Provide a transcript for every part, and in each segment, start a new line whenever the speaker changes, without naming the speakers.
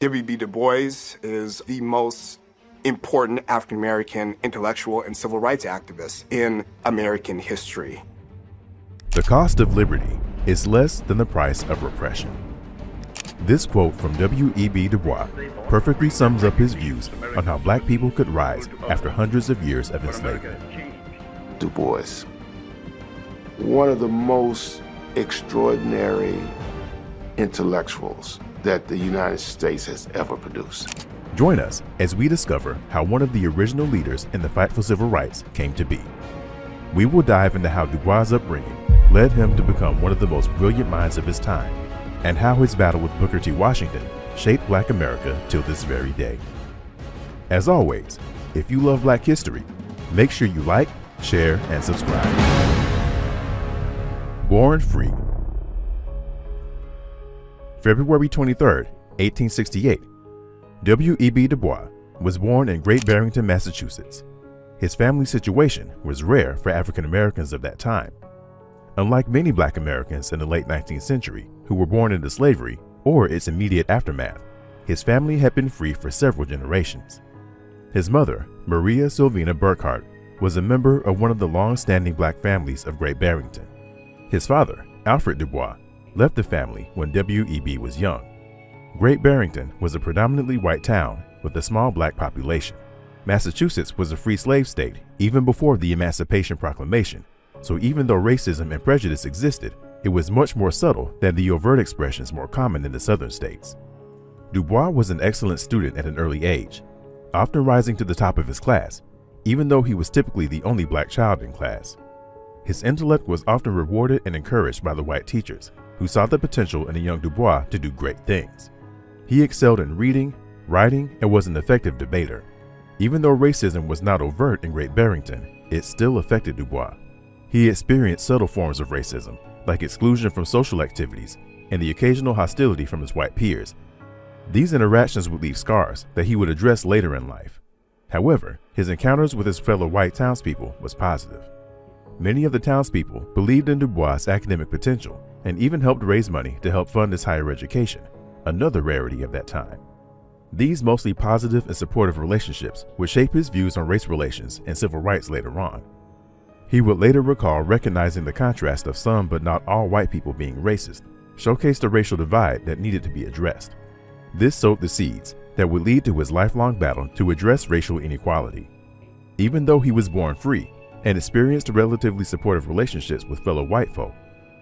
W.E.B. Du Bois is the most important African-American intellectual and civil rights activist in American history.
The cost of liberty is less than the price of repression. This quote from W.E.B. Du Bois perfectly sums up his views on how black people could rise after hundreds of years of enslavement.
Du Bois, one of the most extraordinary intellectuals that the United States has ever produced.
Join us as we discover how one of the original leaders in the fight for civil rights came to be. We will dive into how Du Bois' upbringing led him to become one of the most brilliant minds of his time, and how his battle with Booker T. Washington shaped Black America till this very day. As always, if you love Black history, make sure you like, share, and subscribe. Born Free. February 23, 1868, W.E.B. Du Bois was born in Great Barrington, Massachusetts. His family situation was rare for African Americans of that time. Unlike many Black Americans in the late 19th century who were born into slavery or its immediate aftermath, his family had been free for several generations. His mother, Maria Sylvina Burkhart, was a member of one of the long-standing Black families of Great Barrington. His father, Alfred Du Bois, left the family when W.E.B. was young. Great Barrington was a predominantly white town with a small Black population. Massachusetts was a free slave state even before the Emancipation Proclamation, so even though racism and prejudice existed, it was much more subtle than the overt expressions more common in the southern states. Du Bois was an excellent student at an early age, often rising to the top of his class, even though he was typically the only Black child in class. His intellect was often rewarded and encouraged by the white teachers, who saw the potential in a young Du Bois to do great things. He excelled in reading, writing, and was an effective debater. Even though racism was not overt in Great Barrington, it still affected Du Bois. He experienced subtle forms of racism, like exclusion from social activities and the occasional hostility from his white peers. These interactions would leave scars that he would address later in life. However, his encounters with his fellow white townspeople was positive. Many of the townspeople believed in Du Bois' academic potential and even helped raise money to help fund his higher education, another rarity of that time. These mostly positive and supportive relationships would shape his views on race relations and civil rights later on. He would later recall recognizing the contrast of some but not all white people being racist, showcased a racial divide that needed to be addressed. This sowed the seeds that would lead to his lifelong battle to address racial inequality. Even though he was born free and experienced relatively supportive relationships with fellow white folk,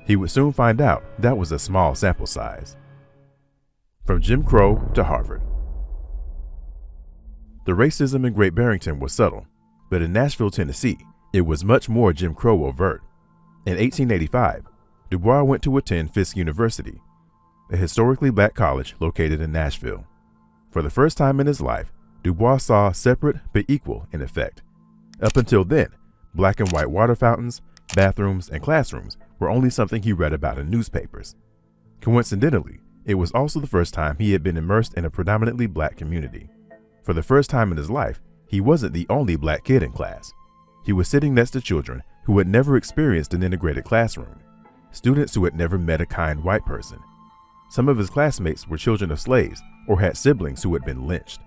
he would soon find out that was a small sample size. From Jim Crow to Harvard. The racism in Great Barrington was subtle, but in Nashville, Tennessee, it was much more Jim Crow overt. In 1885, Du Bois went to attend Fisk University, a historically Black college located in Nashville. For the first time in his life, Du Bois saw separate but equal in effect. Up until then, Black and white water fountains, bathrooms, and classrooms were only something he read about in newspapers. Coincidentally, it was also the first time he had been immersed in a predominantly Black community. For the first time in his life, he wasn't the only Black kid in class. He was sitting next to children who had never experienced an integrated classroom, students who had never met a kind white person. Some of his classmates were children of slaves or had siblings who had been lynched.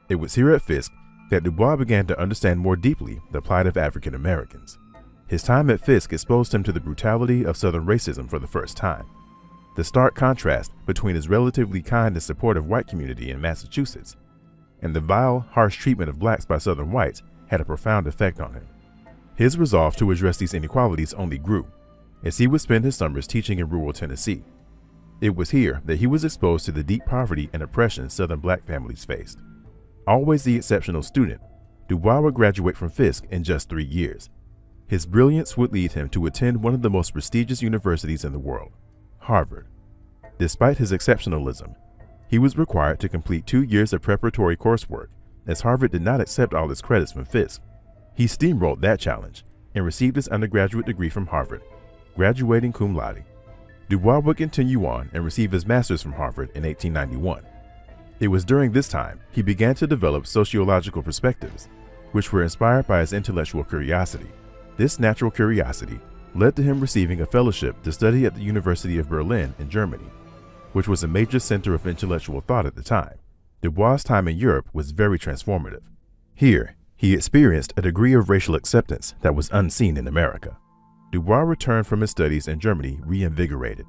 It was here at Fisk that Du Bois began to understand more deeply the plight of African Americans. His time at Fisk exposed him to the brutality of Southern racism for the first time. The stark contrast between his relatively kind and supportive white community in Massachusetts and the vile, harsh treatment of Blacks by Southern whites had a profound effect on him. His resolve to address these inequalities only grew as he would spend his summers teaching in rural Tennessee. It was here that he was exposed to the deep poverty and oppression Southern Black families faced. Always the exceptional student, Du Bois would graduate from Fisk in just 3 years. His brilliance would lead him to attend one of the most prestigious universities in the world, Harvard. Despite his exceptionalism, he was required to complete 2 years of preparatory coursework, as Harvard did not accept all his credits from Fisk. He steamrolled that challenge and received his undergraduate degree from Harvard, graduating cum laude. Du Bois would continue on and receive his master's from Harvard in 1891. It was during this time he began to develop sociological perspectives, which were inspired by his intellectual curiosity. This natural curiosity led to him receiving a fellowship to study at the University of Berlin in Germany, which was a major center of intellectual thought at the time. DuBois' time in Europe was very transformative. Here, he experienced a degree of racial acceptance that was unseen in America. DuBois returned from his studies in Germany reinvigorated.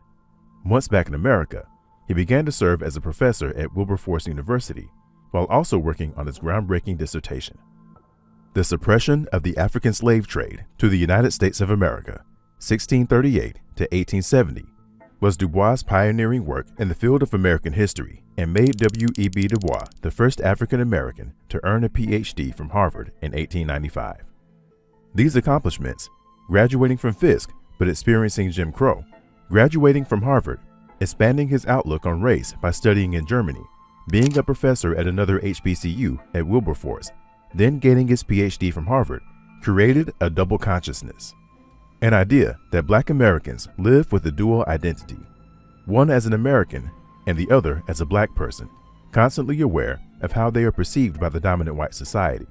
Once back in America, he began to serve as a professor at Wilberforce University, while also working on his groundbreaking dissertation. The Suppression of the African Slave Trade to the United States of America, 1638 to 1870, was DuBois' pioneering work in the field of American history and made W.E.B. DuBois the first African American to earn a Ph.D. from Harvard in 1895. These accomplishments, graduating from Fisk but experiencing Jim Crow, graduating from Harvard, expanding his outlook on race by studying in Germany, being a professor at another HBCU at Wilberforce, then gaining his Ph.D. from Harvard, created a double consciousness. An idea that Black Americans live with a dual identity, one as an American and the other as a Black person, constantly aware of how they are perceived by the dominant white society.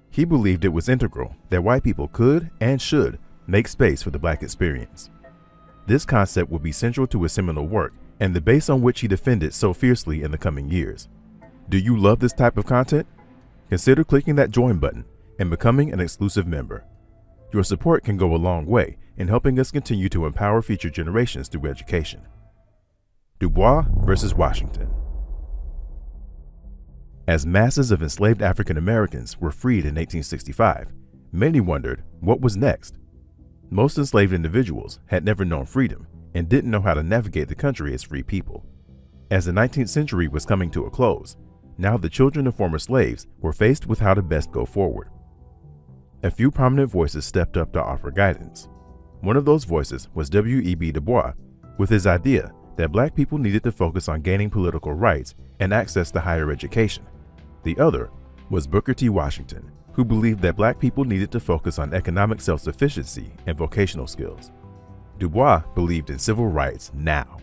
He believed it was integral that white people could and should make space for the Black experience. This concept would be central to his seminal work and the base on which he defended so fiercely in the coming years. Do you love this type of content? Consider clicking that join button and becoming an exclusive member. Your support can go a long way in helping us continue to empower future generations through education. DuBois versus Washington. As masses of enslaved African Americans were freed in 1865, many wondered what was next. Most enslaved individuals had never known freedom and didn't know how to navigate the country as free people. As the 19th century was coming to a close, now the children of former slaves were faced with how to best go forward. A few prominent voices stepped up to offer guidance. One of those voices was W.E.B. DuBois, with his idea that Black people needed to focus on gaining political rights and access to higher education. The other was Booker T. Washington, who believed that Black people needed to focus on economic self-sufficiency and vocational skills. DuBois believed in civil rights now.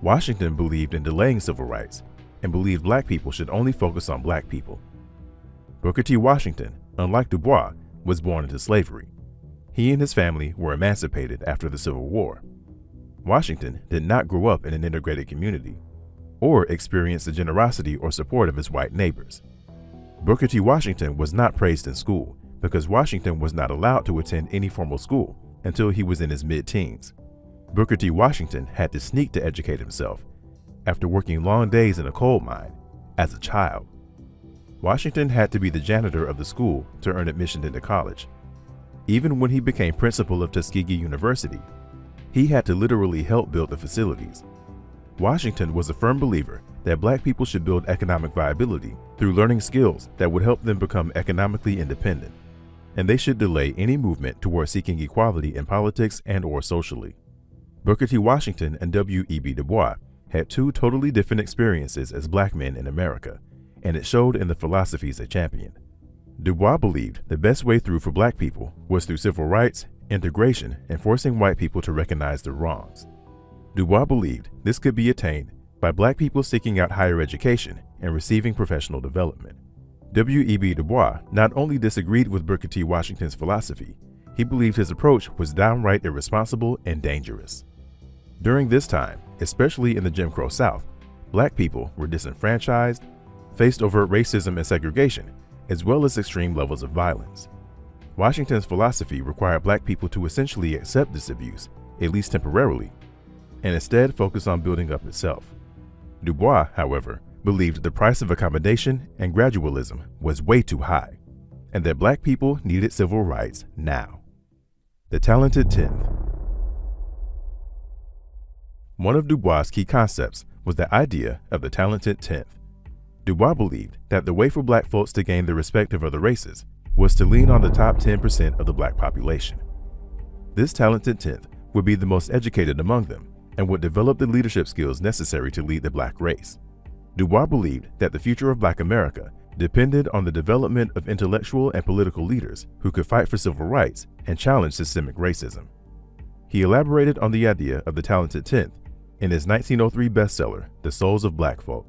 Washington believed in delaying civil rights and believed Black people should only focus on Black people. Booker T. Washington, unlike DuBois, was born into slavery. He and his family were emancipated after the Civil War. Washington did not grow up in an integrated community or experience the generosity or support of his white neighbors. Booker T. Washington was not praised in school because Washington was not allowed to attend any formal school until he was in his mid-teens. Booker T. Washington had to sneak to educate himself after working long days in a coal mine as a child. Washington had to be the janitor of the school to earn admission into college. Even when he became principal of Tuskegee University, he had to literally help build the facilities. Washington was a firm believer that Black people should build economic viability through learning skills that would help them become economically independent, and they should delay any movement toward seeking equality in politics and/or socially. Booker T. Washington and W.E.B. DuBois had two totally different experiences as Black men in America, and it showed in the philosophies they championed. DuBois believed the best way through for Black people was through civil rights, integration, and forcing white people to recognize their wrongs. DuBois believed this could be attained by Black people seeking out higher education and receiving professional development. W.E.B. DuBois not only disagreed with Booker T. Washington's philosophy, he believed his approach was downright irresponsible and dangerous. During this time, especially in the Jim Crow South, Black people were disenfranchised, faced overt racism and segregation, as well as extreme levels of violence. Washington's philosophy required Black people to essentially accept this abuse, at least temporarily, and instead focus on building up itself. DuBois, however, believed the price of accommodation and gradualism was way too high, and that Black people needed civil rights now. The Talented Tenth. One of DuBois' key concepts was the idea of the talented tenth. DuBois believed that the way for Black folks to gain the respect of other races was to lean on the top 10% of the Black population. This talented tenth would be the most educated among them and would develop the leadership skills necessary to lead the Black race. DuBois believed that the future of Black America depended on the development of intellectual and political leaders who could fight for civil rights and challenge systemic racism. He elaborated on the idea of the talented tenth in his 1903 bestseller, The Souls of Black Folk.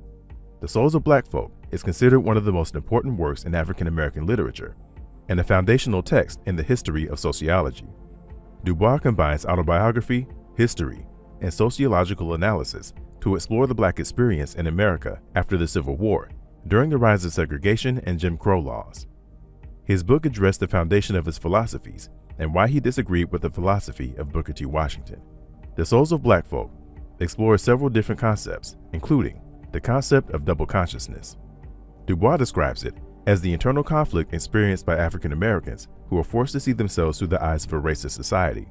The Souls of Black Folk is considered one of the most important works in African American literature and a foundational text in the history of sociology. DuBois combines autobiography, history, and sociological analysis to explore the Black experience in America after the Civil War, during the rise of segregation and Jim Crow laws. His book addressed the foundation of his philosophies and why he disagreed with the philosophy of Booker T. Washington. The Souls of Black Folk explores several different concepts, including the concept of double consciousness. DuBois describes it as the internal conflict experienced by African Americans who are forced to see themselves through the eyes of a racist society.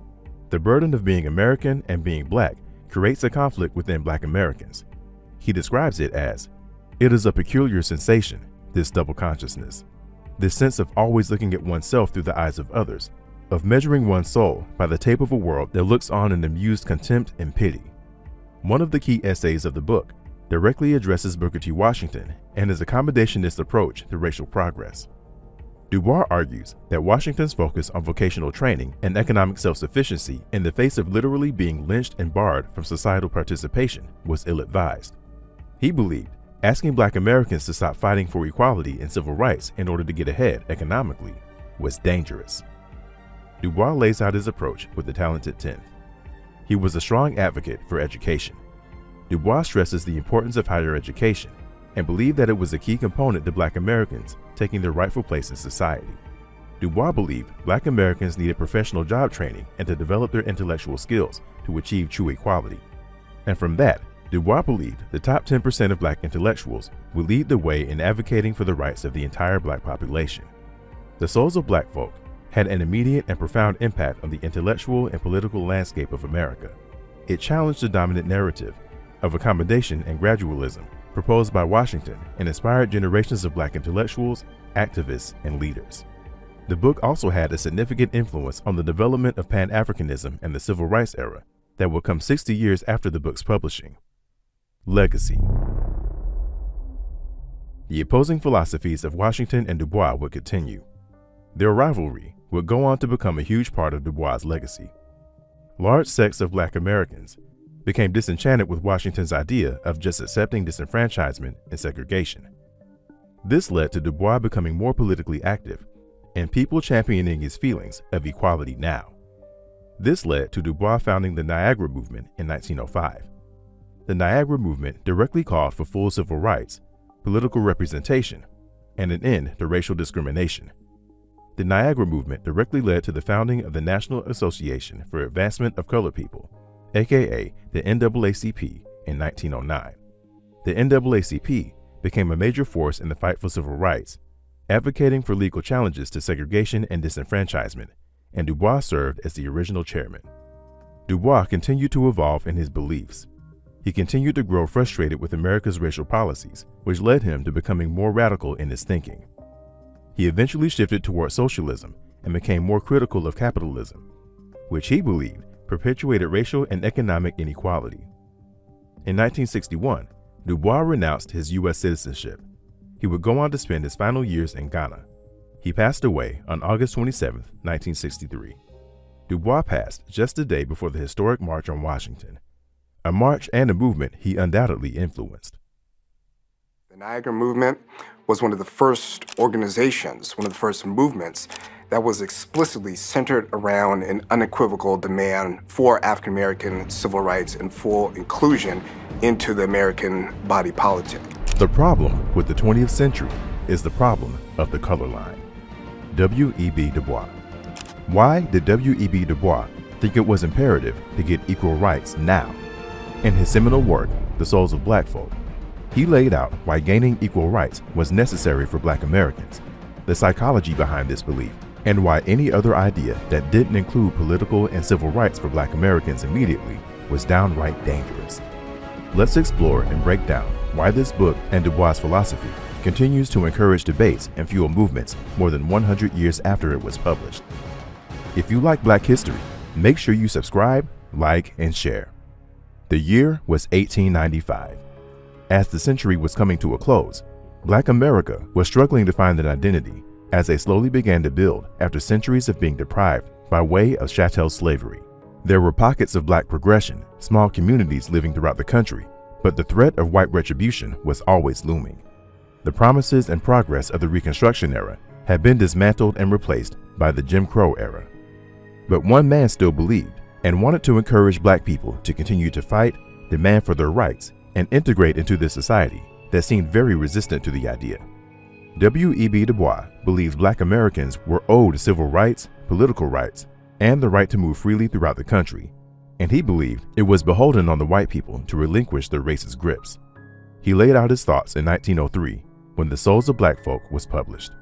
The burden of being American and being Black creates a conflict within Black Americans. He describes it as, "It is a peculiar sensation, this double consciousness, this sense of always looking at oneself through the eyes of others, of measuring one's soul by the tape of a world that looks on in amused contempt and pity." One of the key essays of the book directly addresses Booker T. Washington and his accommodationist approach to racial progress. DuBois argues that Washington's focus on vocational training and economic self-sufficiency in the face of literally being lynched and barred from societal participation was ill-advised. He believed asking Black Americans to stop fighting for equality and civil rights in order to get ahead economically was dangerous. DuBois lays out his approach with the talented 10th. He was a strong advocate for education. DuBois stresses the importance of higher education and believed that it was a key component to Black Americans taking their rightful place in society. DuBois believed Black Americans needed professional job training and to develop their intellectual skills to achieve true equality. And from that, DuBois believed the top 10% of Black intellectuals would lead the way in advocating for the rights of the entire Black population. The Souls of Black Folk had an immediate and profound impact on the intellectual and political landscape of America. It challenged the dominant narrative of accommodation and gradualism proposed by Washington and inspired generations of Black intellectuals, activists, and leaders. The book also had a significant influence on the development of Pan-Africanism and the Civil Rights era that would come 60 years after the book's publishing. Legacy. The opposing philosophies of Washington and DuBois would continue. Their rivalry would go on to become a huge part of DuBois' legacy. Large sects of Black Americans became disenchanted with Washington's idea of just accepting disenfranchisement and segregation. This led to DuBois becoming more politically active and people championing his feelings of equality now. This led to DuBois founding the Niagara Movement in 1905. The Niagara Movement directly called for full civil rights, political representation, and an end to racial discrimination. The Niagara Movement directly led to the founding of the National Association for Advancement of Colored People, aka the NAACP, in 1909. The NAACP became a major force in the fight for civil rights, advocating for legal challenges to segregation and disenfranchisement, and DuBois served as the original chairman. DuBois continued to evolve in his beliefs. He continued to grow frustrated with America's racial policies, which led him to becoming more radical in his thinking. He eventually shifted toward socialism and became more critical of capitalism, which he believed perpetuated racial and economic inequality. In 1961, DuBois renounced his U.S. citizenship. He would go on to spend his final years in Ghana. He passed away on August 27, 1963. DuBois passed just a day before the historic March on Washington, a march and a movement he undoubtedly influenced.
The Niagara Movement was one of the first organizations, one of the first movements that was explicitly centered around an unequivocal demand for African-American civil rights and full inclusion into the American body politic.
The problem with the 20th century is the problem of the color line. W.E.B. Du Bois. Why did W.E.B. Du Bois think it was imperative to get equal rights now? In his seminal work, The Souls of Black Folk, he laid out why gaining equal rights was necessary for Black Americans, the psychology behind this belief, and why any other idea that didn't include political and civil rights for Black Americans immediately was downright dangerous. Let's explore and break down why this book and Du Bois' philosophy continues to encourage debates and fuel movements more than 100 years after it was published. If you like Black history, make sure you subscribe, like, and share. The year was 1895. As the century was coming to a close, Black America was struggling to find an identity as they slowly began to build after centuries of being deprived by way of chattel slavery. There were pockets of Black progression, small communities living throughout the country, but the threat of white retribution was always looming. The promises and progress of the Reconstruction era had been dismantled and replaced by the Jim Crow era. But one man still believed and wanted to encourage Black people to continue to fight, demand for their rights, and integrate into the society that seemed very resistant to the idea. W.E.B. DuBois believed Black Americans were owed civil rights, political rights, and the right to move freely throughout the country, and he believed it was beholden on the white people to relinquish their racist grips. He laid out his thoughts in 1903 when The Souls of Black Folk was published.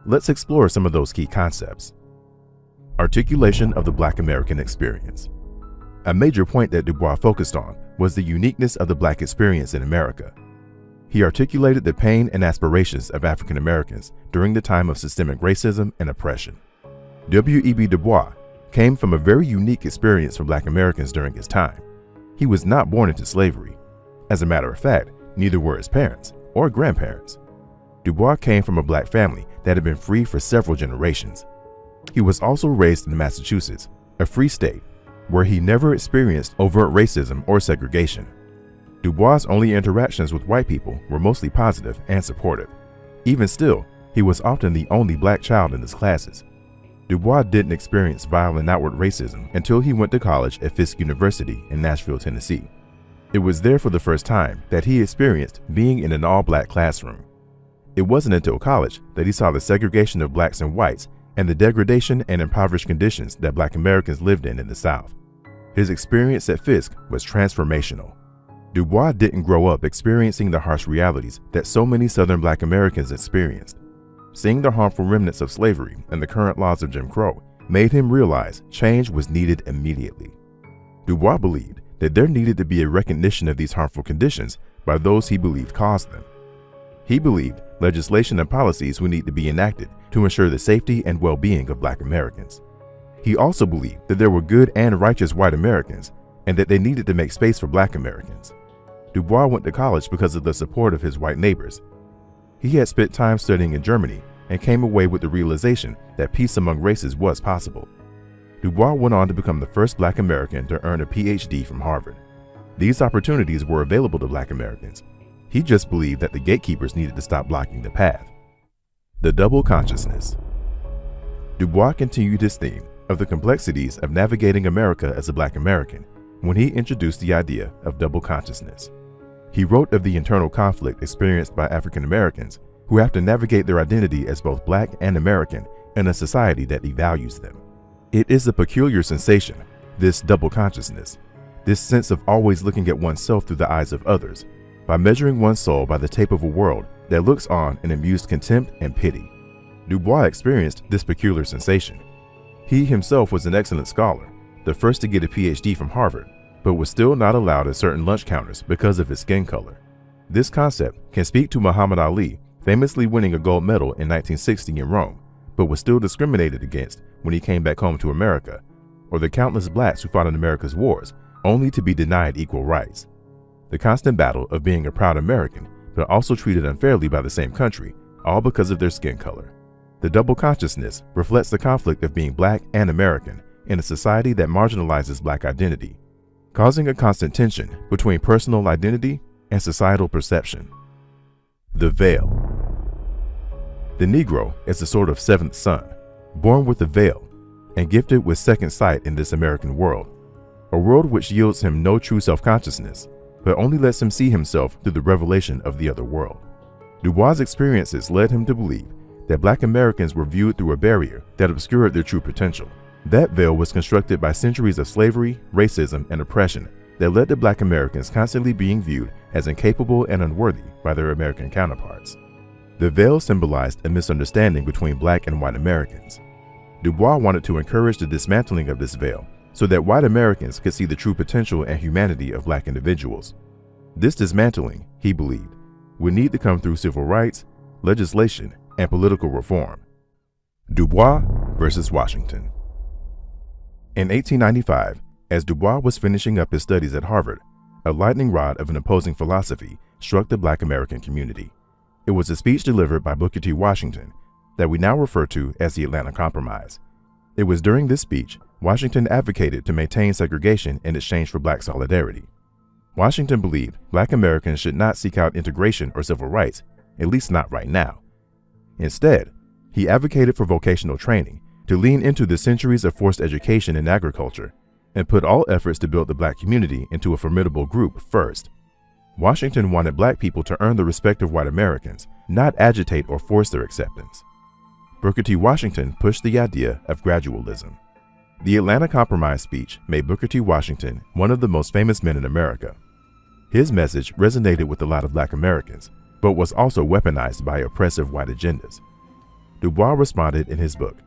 Let's explore some of those key concepts. Articulation of the Black American experience. A major point that DuBois focused on was the uniqueness of the Black experience in America. He articulated the pain and aspirations of African Americans during the time of systemic racism and oppression. W.E.B. DuBois came from a very unique experience for Black Americans during his time. He was not born into slavery. As a matter of fact, neither were his parents or grandparents. DuBois came from a Black family that had been free for several generations. He was also raised in Massachusetts, a free state, where he never experienced overt racism or segregation. DuBois' only interactions with white people were mostly positive and supportive. Even still, he was often the only Black child in his classes. DuBois didn't experience violent outward racism until he went to college at Fisk University in Nashville, Tennessee. It was there for the first time that he experienced being in an all-Black classroom. It wasn't until college that he saw the segregation of Blacks and whites and the degradation and impoverished conditions that Black Americans lived in the South. His experience at Fisk was transformational. DuBois didn't grow up experiencing the harsh realities that so many Southern Black Americans experienced. Seeing the harmful remnants of slavery and the current laws of Jim Crow made him realize change was needed immediately. DuBois believed that there needed to be a recognition of these harmful conditions by those he believed caused them. He believed legislation and policies would need to be enacted to ensure the safety and well-being of Black Americans. He also believed that there were good and righteous white Americans and that they needed to make space for Black Americans. DuBois went to college because of the support of his white neighbors. He had spent time studying in Germany and came away with the realization that peace among races was possible. DuBois went on to become the first Black American to earn a PhD from Harvard. These opportunities were available to Black Americans. He just believed that the gatekeepers needed to stop blocking the path. The double consciousness. DuBois continued his theme of the complexities of navigating America as a Black American when he introduced the idea of double consciousness. He wrote of the internal conflict experienced by African Americans who have to navigate their identity as both Black and American in a society that devalues them. It is a peculiar sensation, this double consciousness, this sense of always looking at oneself through the eyes of others, by measuring one's soul by the tape of a world that looks on in amused contempt and pity. DuBois experienced this peculiar sensation. He himself was an excellent scholar, the first to get a PhD from Harvard, but was still not allowed at certain lunch counters because of his skin color. This concept can speak to Muhammad Ali famously winning a gold medal in 1960 in Rome, but was still discriminated against when he came back home to America, or the countless Blacks who fought in America's wars only to be denied equal rights. The constant battle of being a proud American, but also treated unfairly by the same country, all because of their skin color. The double consciousness reflects the conflict of being Black and American in a society that marginalizes Black identity, causing a constant tension between personal identity and societal perception. The veil. The Negro is a sort of seventh son, born with a veil and gifted with second sight in this American world, a world which yields him no true self-consciousness, but only lets him see himself through the revelation of the other world. DuBois' experiences led him to believe that Black Americans were viewed through a barrier that obscured their true potential. That veil was constructed by centuries of slavery, racism, and oppression that led to Black Americans constantly being viewed as incapable and unworthy by their American counterparts. The veil symbolized a misunderstanding between Black and white Americans. DuBois wanted to encourage the dismantling of this veil so that white Americans could see the true potential and humanity of Black individuals. This dismantling, he believed, would need to come through civil rights, legislation, and political reform. DuBois versus Washington. In 1895, as DuBois was finishing up his studies at Harvard, a lightning rod of an opposing philosophy struck the Black American community. It was a speech delivered by Booker T. Washington that we now refer to as the Atlanta Compromise. It was during this speech Washington advocated to maintain segregation in exchange for Black solidarity. Washington believed Black Americans should not seek out integration or civil rights, at least not right now. Instead, he advocated for vocational training to lean into the centuries of forced education in agriculture and put all efforts to build the Black community into a formidable group first. Washington wanted black people to earn the respect of white Americans, not agitate or force their acceptance. Booker T. Washington pushed the idea of gradualism. The Atlanta Compromise speech made Booker T. Washington one of the most famous men in America. His message resonated with a lot of black Americans, but was also weaponized by oppressive white agendas. DuBois responded in his book,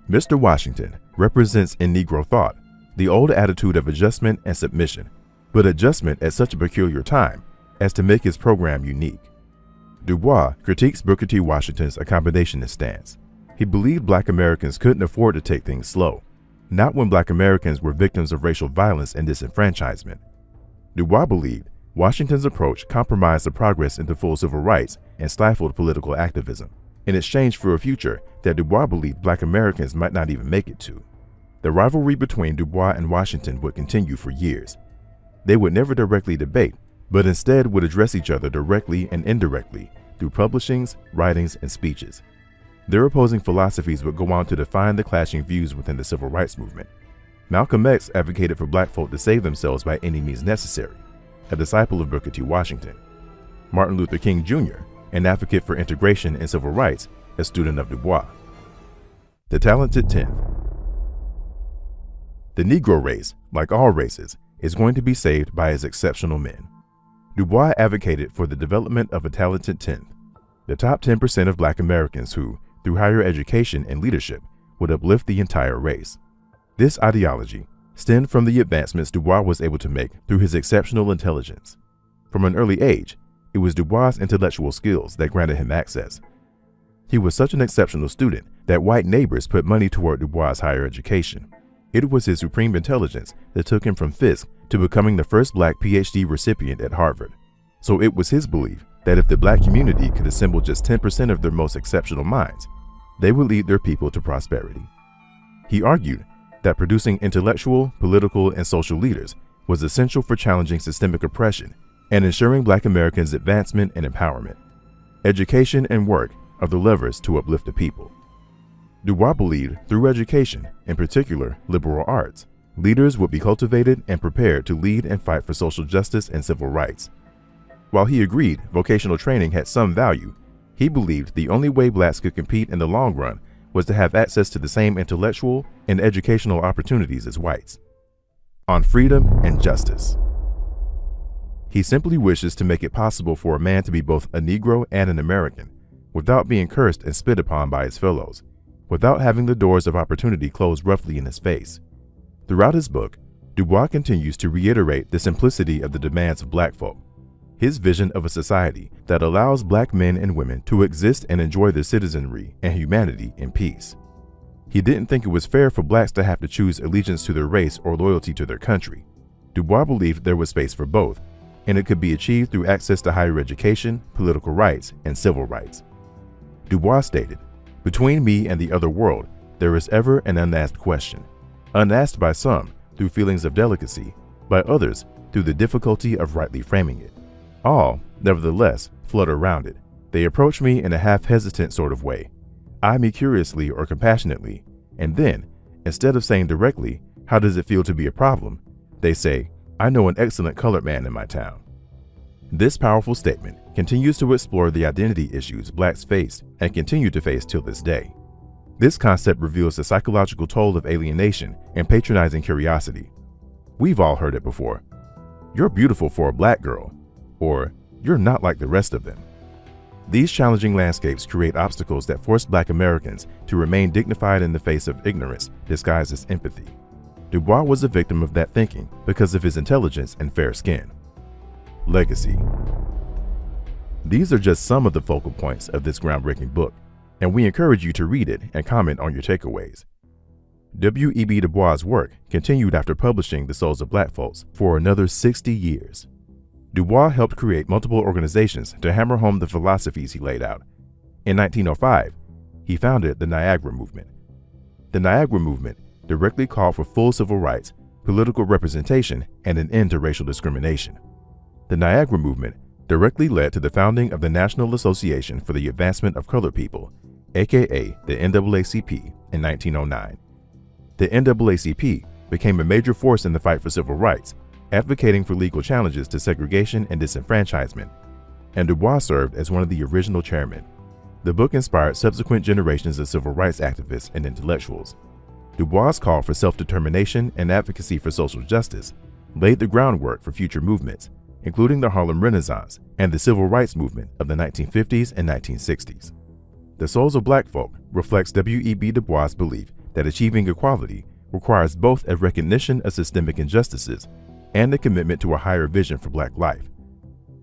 "Mr. Washington represents in Negro thought the old attitude of adjustment and submission, but adjustment at such a peculiar time as to make his program unique." DuBois critiques Booker T. Washington's accommodationist stance. He believed black Americans couldn't afford to take things slow, not when black Americans were victims of racial violence and disenfranchisement. DuBois believed Washington's approach compromised the progress into full civil rights and stifled political activism, in exchange for a future that DuBois believed black Americans might not even make it to. The rivalry between DuBois and Washington would continue for years. They would never directly debate, but instead would address each other directly and indirectly through publishings, writings, and speeches. Their opposing philosophies would go on to define the clashing views within the civil rights movement. Malcolm X advocated for black folk to save themselves by any means necessary, a disciple of Booker T. Washington. Martin Luther King Jr., an advocate for integration and civil rights, a student of DuBois. The talented 10th. The Negro race, like all races, is going to be saved by its exceptional men. DuBois advocated for the development of a talented 10th, the top 10% of black Americans who, through higher education and leadership, would uplift the entire race. This ideology stemmed from the advancements DuBois was able to make through his exceptional intelligence. From an early age, it was DuBois' intellectual skills that granted him access. He was such an exceptional student that white neighbors put money toward DuBois' higher education. It was his supreme intelligence that took him from Fisk to becoming the first black PhD recipient at Harvard. So it was his belief that if the black community could assemble just 10% of their most exceptional minds, they would lead their people to prosperity. He argued that producing intellectual, political, and social leaders was essential for challenging systemic oppression and ensuring black Americans' advancement and empowerment. Education and work are the levers to uplift the people. DuBois believed through education, in particular liberal arts, leaders would be cultivated and prepared to lead and fight for social justice and civil rights. While he agreed vocational training had some value, he believed the only way blacks could compete in the long run was to have access to the same intellectual and educational opportunities as whites. On freedom and justice. He simply wishes to make it possible for a man to be both a Negro and an American, without being cursed and spit upon by his fellows, without having the doors of opportunity closed roughly in his face. Throughout his book, DuBois continues to reiterate the simplicity of the demands of black folk, his vision of a society that allows black men and women to exist and enjoy their citizenry and humanity in peace. He didn't think it was fair for blacks to have to choose allegiance to their race or loyalty to their country. DuBois believed there was space for both, and it could be achieved through access to higher education, political rights, and civil rights. DuBois stated, "Between me and the other world, there is ever an unasked question, unasked by some through feelings of delicacy, by others through the difficulty of rightly framing it. All, nevertheless, flutter round it. They approach me in a half-hesitant sort of way, eye me curiously or compassionately, and then, instead of saying directly, 'How does it feel to be a problem?' they say, 'I know an excellent colored man in my town.'" This powerful statement continues to explore the identity issues blacks face and continue to face till this day. This concept reveals the psychological toll of alienation and patronizing curiosity. We've all heard it before. "You're beautiful for a black girl," or "You're not like the rest of them." These challenging landscapes create obstacles that force black Americans to remain dignified in the face of ignorance disguised as empathy. DuBois was a victim of that thinking because of his intelligence and fair skin. Legacy. These are just some of the focal points of this groundbreaking book, and we encourage you to read it and comment on your takeaways. W.E.B. Du Bois' work continued after publishing The Souls of Black Folks for another 60 years. Du Bois helped create multiple organizations to hammer home the philosophies he laid out. In 1905, he founded the Niagara Movement. The Niagara Movement directly called for full civil rights, political representation, and an end to racial discrimination. The Niagara Movement directly led to the founding of the National Association for the Advancement of Colored People, aka the NAACP, in 1909. The NAACP became a major force in the fight for civil rights, advocating for legal challenges to segregation and disenfranchisement, and DuBois served as one of the original chairmen. The book inspired subsequent generations of civil rights activists and intellectuals. DuBois' call for self-determination and advocacy for social justice laid the groundwork for future movements, including the Harlem Renaissance and the civil rights movement of the 1950s and 1960s. The Souls of Black Folk reflects W.E.B. Du Bois' belief that achieving equality requires both a recognition of systemic injustices and a commitment to a higher vision for Black life.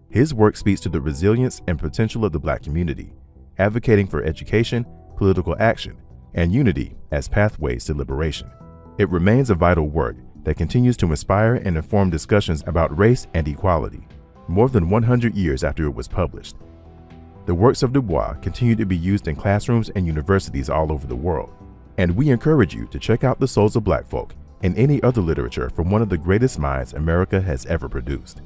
His work speaks to the resilience and potential of the Black community, advocating for education, political action, and unity as pathways to liberation. It remains a vital work that continues to inspire and inform discussions about race and equality, more than 100 years after it was published. The works of Du Bois continue to be used in classrooms and universities all over the world, and we encourage you to check out The Souls of Black Folk and any other literature from one of the greatest minds America has ever produced.